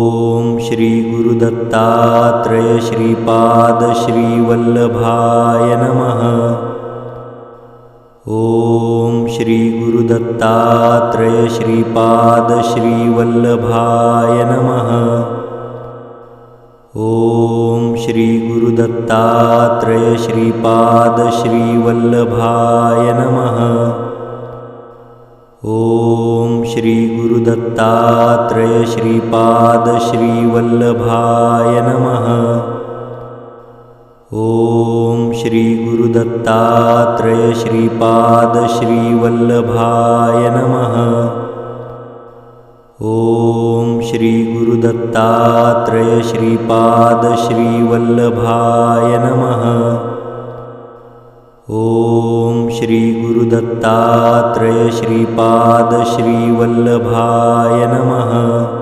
ओम श्री गुरुदत्तात्रेय श्रीपाद श्रीवल्लभाय नमः। ओम श्री गुरुदत्तात्रेय श्रीपाद श्रीवल्लभाय नमः। ओम श्री गुरुदत्तात्रेय श्रीपाद श्रीवल्लभाय नमः। ओम श्री गुरुदत्तात्रेय श्रीपाद श्रीवल्लभाय नमः। ओम श्री गुरुदत्तात्रेय श्रीपाद श्रीवल्लभाय नमः। ओम श्री गुरुदत्तात्रेय श्रीपाद श्रीवल्लभाय नमः। ओम श्री गुरुदत्तात्रेय श्रीपाद श्रीवल्लभाय नमः।